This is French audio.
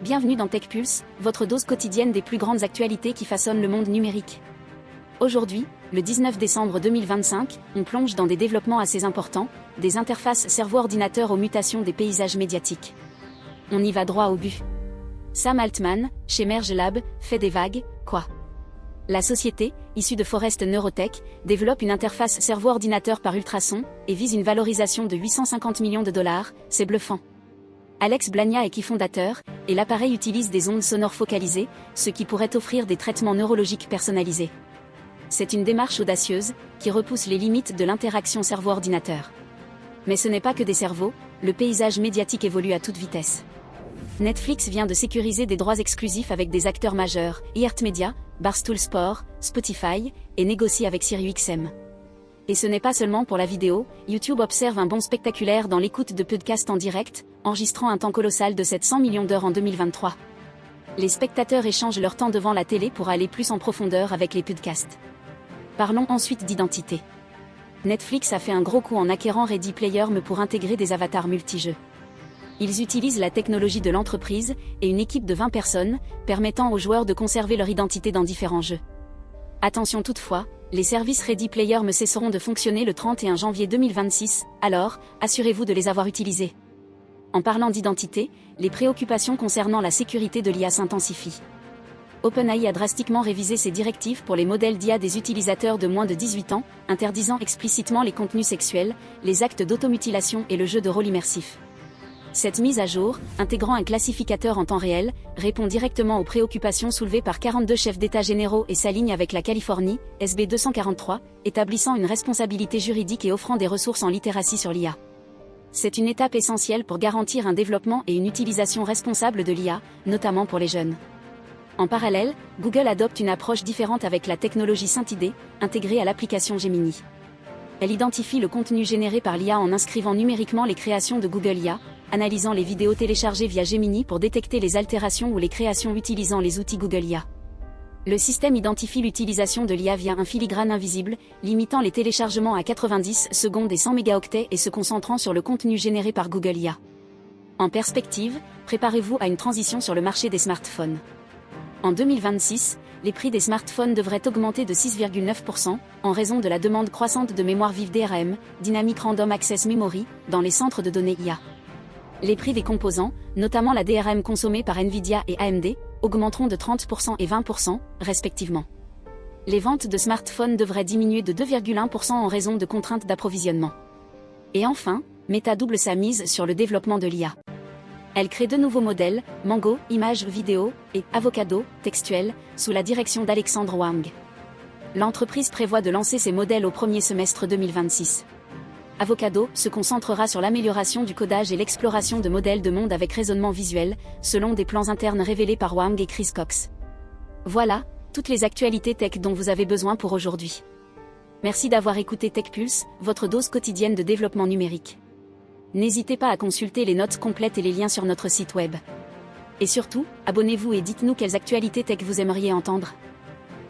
Bienvenue dans TechPulse, votre dose quotidienne des plus grandes actualités qui façonnent le monde numérique. Aujourd'hui, le 19 décembre 2025, on plonge dans des développements assez importants, des interfaces cerveau-ordinateur aux mutations des paysages médiatiques. On y va droit au but. Sam Altman, chez Merge Lab, fait des vagues, quoi? La société, issue de Forest Neurotech, développe une interface cerveau-ordinateur par ultrasons et vise une valorisation de 850 millions de dollars, c'est bluffant. Alex Blania est fondateur, et l'appareil utilise des ondes sonores focalisées, ce qui pourrait offrir des traitements neurologiques personnalisés. C'est une démarche audacieuse, qui repousse les limites de l'interaction cerveau-ordinateur. Mais ce n'est pas que des cerveaux, le paysage médiatique évolue à toute vitesse. Netflix vient de sécuriser des droits exclusifs avec des acteurs majeurs, iHeartMedia, Barstool Sports, Spotify, et négocie avec SiriusXM. Et ce n'est pas seulement pour la vidéo, YouTube observe un bond spectaculaire dans l'écoute de podcasts en direct, enregistrant un temps colossal de 700 millions d'heures en 2023. Les spectateurs échangent leur temps devant la télé pour aller plus en profondeur avec les podcasts. Parlons ensuite d'identité. Netflix a fait un gros coup en acquérant Ready Player Me pour intégrer des avatars multijeux. Ils utilisent la technologie de l'entreprise et une équipe de 20 personnes, permettant aux joueurs de conserver leur identité dans différents jeux. Attention toutefois, les services Ready Player Me cesseront de fonctionner le 31 janvier 2026, alors, assurez-vous de les avoir utilisés. En parlant d'identité, les préoccupations concernant la sécurité de l'IA s'intensifient. OpenAI a drastiquement révisé ses directives pour les modèles d'IA des utilisateurs de moins de 18 ans, interdisant explicitement les contenus sexuels, les actes d'automutilation et le jeu de rôle immersif. Cette mise à jour, intégrant un classificateur en temps réel, répond directement aux préoccupations soulevées par 42 chefs d'État généraux et s'aligne avec la Californie, SB 243, établissant une responsabilité juridique et offrant des ressources en littératie sur l'IA. C'est une étape essentielle pour garantir un développement et une utilisation responsable de l'IA, notamment pour les jeunes. En parallèle, Google adopte une approche différente avec la technologie Scintidé, intégrée à l'application Gemini. Elle identifie le contenu généré par l'IA en inscrivant numériquement les créations de Google IA, analysant les vidéos téléchargées via Gemini pour détecter les altérations ou les créations utilisant les outils Google IA. Le système identifie l'utilisation de l'IA via un filigrane invisible, limitant les téléchargements à 90 secondes et 100 mégaoctets et se concentrant sur le contenu généré par Google IA. En perspective, préparez-vous à une transition sur le marché des smartphones. En 2026, les prix des smartphones devraient augmenter de 6,9% en raison de la demande croissante de mémoire vive DRAM, Dynamic Random Access Memory, dans les centres de données IA. Les prix des composants, notamment la DRAM consommée par Nvidia et AMD, augmenteront de 30% et 20%, respectivement. Les ventes de smartphones devraient diminuer de 2,1% en raison de contraintes d'approvisionnement. Et enfin, Meta double sa mise sur le développement de l'IA. Elle crée de nouveaux modèles, Mango, images vidéo, et Avocado, textuel, sous la direction d'Alexandre Wang. L'entreprise prévoit de lancer ses modèles au premier semestre 2026. Avocado se concentrera sur l'amélioration du codage et l'exploration de modèles de monde avec raisonnement visuel, selon des plans internes révélés par Wang et Chris Cox. Voilà, toutes les actualités tech dont vous avez besoin pour aujourd'hui. Merci d'avoir écouté TechPulse, votre dose quotidienne de développement numérique. N'hésitez pas à consulter les notes complètes et les liens sur notre site web. Et surtout, abonnez-vous et dites-nous quelles actualités tech vous aimeriez entendre.